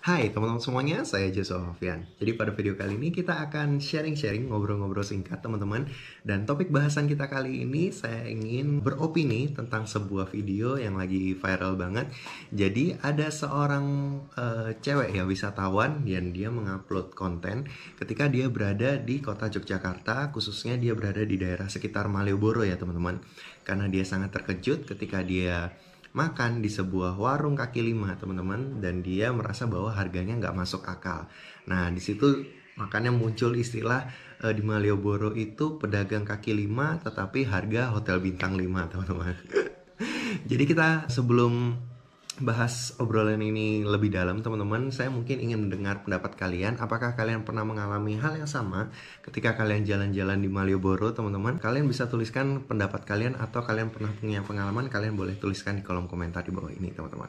Hai teman-teman semuanya, saya Joshua Hovian. Jadi pada video kali ini kita akan sharing-sharing, ngobrol-ngobrol singkat teman-teman. Dan topik bahasan kita kali ini saya ingin beropini tentang sebuah video yang lagi viral banget. Jadi ada seorang cewek ya, wisatawan, dan dia mengupload konten ketika dia berada di kota Yogyakarta, khususnya dia berada di daerah sekitar Malioboro ya teman-teman. Karena dia sangat terkejut ketika dia makan di sebuah warung kaki lima teman-teman, dan dia merasa bahwa harganya nggak masuk akal. Nah di situ makanya muncul istilah di Malioboro itu pedagang kaki lima tetapi harga hotel bintang 5 teman-teman. Jadi kita sebelum bahas obrolan ini lebih dalam teman-teman, saya mungkin ingin mendengar pendapat kalian. Apakah kalian pernah mengalami hal yang sama ketika kalian jalan-jalan di Malioboro teman-teman? Kalian bisa tuliskan pendapat kalian, atau kalian pernah punya pengalaman, kalian boleh tuliskan di kolom komentar di bawah ini teman-teman.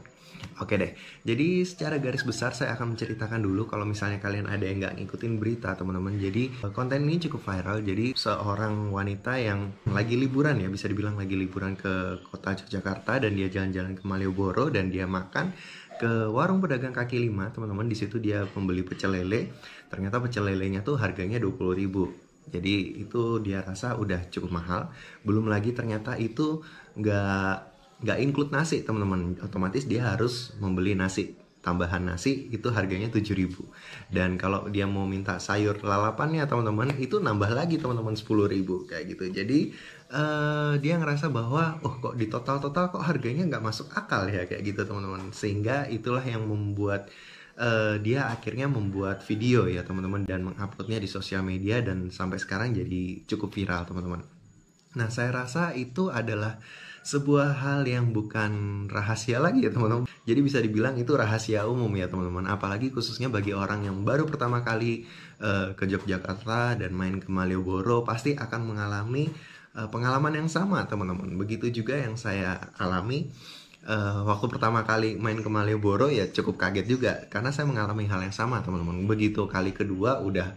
Oke deh, jadi secara garis besar saya akan menceritakan dulu kalau misalnya kalian ada yang nggak ngikutin berita teman-teman. Jadi konten ini cukup viral. Jadi seorang wanita yang lagi liburan ya, bisa dibilang lagi liburan ke kota Yogyakarta, dan dia jalan-jalan ke Malioboro dan dia makan ke warung pedagang kaki lima teman-teman. Di situ dia membeli pecel lele. Ternyata pecel lelenya tuh harganya 20.000. Jadi itu dia rasa udah cukup mahal. Belum lagi ternyata itu nggak include nasi teman-teman. Otomatis dia harus membeli nasi, tambahan nasi itu harganya 7.000. Dan kalau dia mau minta sayur lalapannya teman-teman, itu nambah lagi teman-teman 10.000 kayak gitu. Jadi dia ngerasa bahwa kok di total-total kok harganya nggak masuk akal ya kayak gitu teman-teman. Sehingga itulah yang membuat dia akhirnya membuat video ya teman-teman, dan menguploadnya di sosial media, dan sampai sekarang jadi cukup viral teman-teman. Nah saya rasa itu adalah sebuah hal yang bukan rahasia lagi ya teman-teman. Jadi bisa dibilang itu rahasia umum ya teman-teman. Apalagi khususnya bagi orang yang baru pertama kali ke Yogyakarta dan main ke Malioboro, pasti akan mengalami pengalaman yang sama teman-teman. Begitu juga yang saya alami waktu pertama kali main ke Malioboro, ya cukup kaget juga karena saya mengalami hal yang sama teman-teman. Begitu kali kedua udah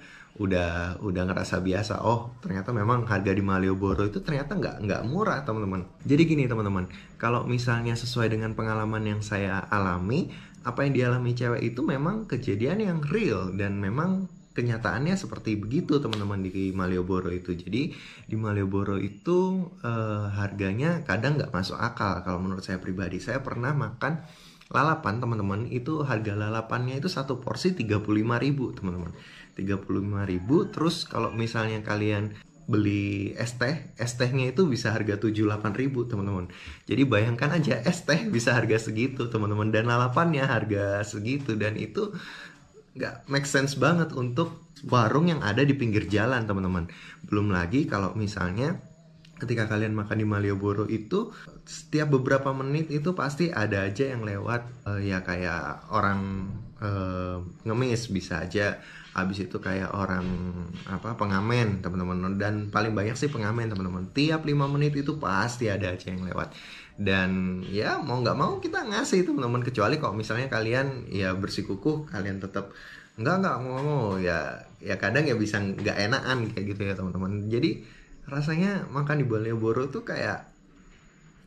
ngerasa biasa. Oh ternyata memang harga di Malioboro itu ternyata nggak murah teman-teman. Jadi gini teman-teman, kalau misalnya sesuai dengan pengalaman yang saya alami, apa yang dialami cewek itu memang kejadian yang real, dan memang kenyataannya seperti begitu teman-teman di Malioboro itu. Jadi di Malioboro itu harganya kadang nggak masuk akal. Kalau menurut saya pribadi, saya pernah makan lalapan teman-teman, itu harga lalapannya itu satu porsi 35.000 teman-teman. 35.000. Terus kalau misalnya kalian beli es tehnya itu bisa harga 7-8 ribu teman-teman. Jadi bayangkan aja, es teh bisa harga segitu teman-teman, dan lalapannya harga segitu. Dan itu nggak make sense banget untuk warung yang ada di pinggir jalan teman-teman. Belum lagi kalau misalnya ketika kalian makan di Malioboro itu, setiap beberapa menit itu pasti ada aja yang lewat ya kayak orang ngemis, bisa aja. Habis itu kayak orang pengamen teman-teman, dan paling banyak sih pengamen teman-teman. Tiap 5 menit itu pasti ada aja yang lewat. Dan ya mau nggak mau kita ngasih teman-teman, kecuali kalau misalnya kalian ya bersikukuh, kalian tetap nggak mau ya kadang ya bisa nggak enakan kayak gitu ya teman-teman. Jadi rasanya makan di Malioboro tuh kayak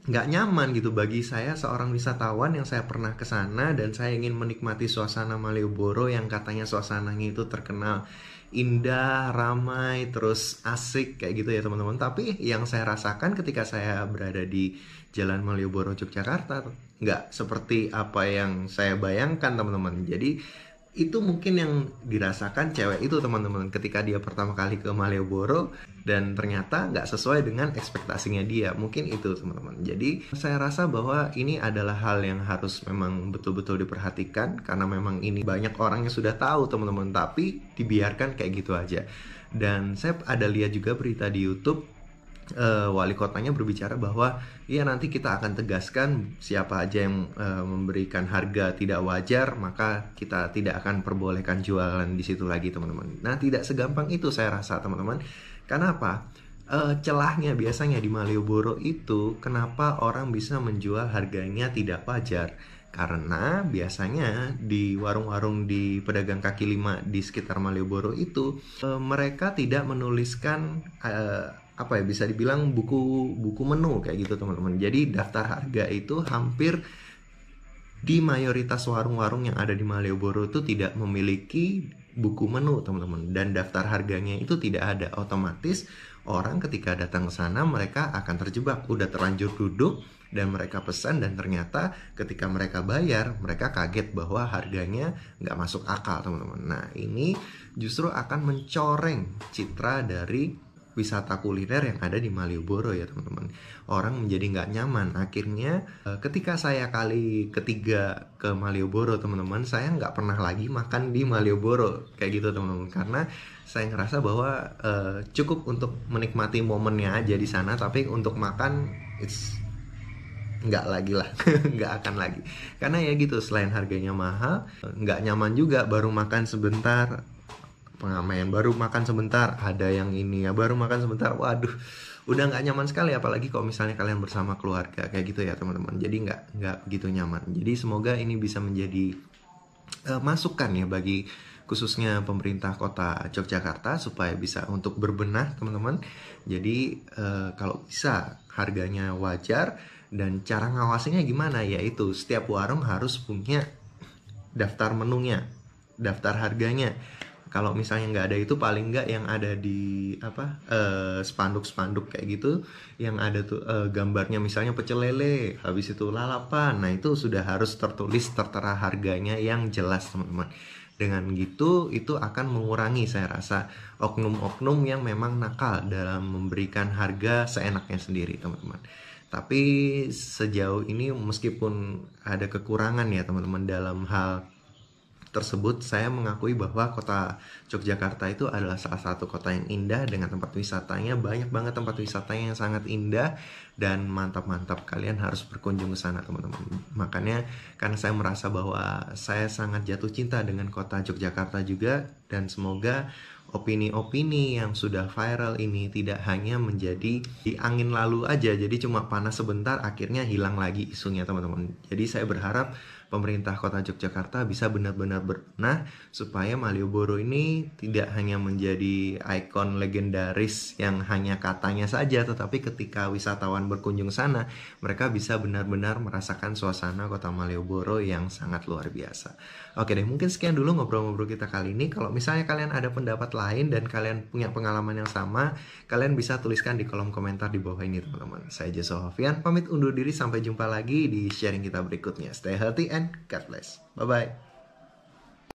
nggak nyaman gitu bagi saya, seorang wisatawan yang saya pernah ke sana dan saya ingin menikmati suasana Malioboro yang katanya suasananya itu terkenal indah, ramai, terus asik kayak gitu ya teman-teman. Tapi yang saya rasakan ketika saya berada di Jalan Malioboro Yogyakarta nggak seperti apa yang saya bayangkan teman-teman. Jadi itu mungkin yang dirasakan cewek itu teman-teman ketika dia pertama kali ke Malioboro, dan ternyata nggak sesuai dengan ekspektasinya dia. Mungkin itu teman-teman. Jadi saya rasa bahwa ini adalah hal yang harus memang betul-betul diperhatikan, karena memang ini banyak orang yang sudah tahu teman-teman, tapi dibiarkan kayak gitu aja. Dan saya ada lihat juga berita di YouTube, wali kotanya berbicara bahwa ya nanti kita akan tegaskan siapa aja yang memberikan harga tidak wajar, maka kita tidak akan perbolehkan jualan di situ lagi teman-teman. Nah tidak segampang itu saya rasa teman-teman. Kenapa? Celahnya biasanya di Malioboro itu, kenapa orang bisa menjual harganya tidak wajar? Karena biasanya di warung-warung di pedagang kaki lima di sekitar Malioboro itu mereka tidak menuliskan bisa dibilang buku menu kayak gitu teman-teman. Jadi daftar harga itu hampir di mayoritas warung-warung yang ada di Malioboro itu tidak memiliki buku menu, teman-teman, dan daftar harganya itu tidak ada. Otomatis orang ketika datang ke sana mereka akan terjebak, udah terlanjur duduk dan mereka pesan, dan ternyata ketika mereka bayar mereka kaget bahwa harganya nggak masuk akal, teman-teman. Nah, ini justru akan mencoreng citra dari wisata kuliner yang ada di Malioboro ya, teman-teman. Orang menjadi nggak nyaman. Akhirnya ketika saya kali ketiga ke Malioboro, teman-teman, saya nggak pernah lagi makan di Malioboro kayak gitu, teman-teman, karena saya ngerasa bahwa cukup untuk menikmati momennya aja di sana, tapi untuk makan nggak lagi lah. Nggak akan lagi, karena ya gitu, selain harganya mahal, nggak nyaman juga. Baru makan sebentar pengamen, baru makan sebentar ada yang ini ya, baru makan sebentar, waduh, udah nggak nyaman sekali. Apalagi kalau misalnya kalian bersama keluarga kayak gitu ya, teman-teman. Jadi nggak begitu nyaman. Jadi semoga ini bisa menjadi masukan ya bagi khususnya pemerintah kota Yogyakarta supaya bisa untuk berbenah, teman-teman. Jadi kalau bisa harganya wajar, dan cara ngawasinya gimana, yaitu setiap warung harus punya daftar menunya, daftar harganya. Kalau misalnya nggak ada itu, paling nggak yang ada di spanduk-spanduk kayak gitu, yang ada tuh gambarnya, misalnya pecel lele, habis itu lalapan. Nah, itu sudah harus tertulis, tertera harganya yang jelas, teman-teman. Dengan gitu itu akan mengurangi, saya rasa, oknum-oknum yang memang nakal dalam memberikan harga seenaknya sendiri, teman-teman. Tapi sejauh ini meskipun ada kekurangan ya, teman-teman, dalam hal tersebut, saya mengakui bahwa kota Yogyakarta itu adalah salah satu kota yang indah dengan tempat wisatanya. Banyak banget tempat wisatanya yang sangat indah dan mantap-mantap. Kalian harus berkunjung ke sana, teman-teman. Makanya karena saya merasa bahwa saya sangat jatuh cinta dengan kota Yogyakarta juga, dan semoga opini-opini yang sudah viral ini tidak hanya menjadi di angin lalu aja, jadi cuma panas sebentar akhirnya hilang lagi isunya, teman-teman. Jadi saya berharap pemerintah kota Yogyakarta bisa benar-benar berbenah supaya Malioboro ini tidak hanya menjadi ikon legendaris yang hanya katanya saja, tetapi ketika wisatawan berkunjung sana, mereka bisa benar-benar merasakan suasana kota Malioboro yang sangat luar biasa. Oke deh, mungkin sekian dulu ngobrol-ngobrol kita kali ini. Kalau misalnya kalian ada pendapat lain dan kalian punya pengalaman yang sama, kalian bisa tuliskan di kolom komentar di bawah ini, teman-teman. Saya Jason Hovian, pamit undur diri, sampai jumpa lagi di sharing kita berikutnya. Stay healthy and God bless. Bye-bye.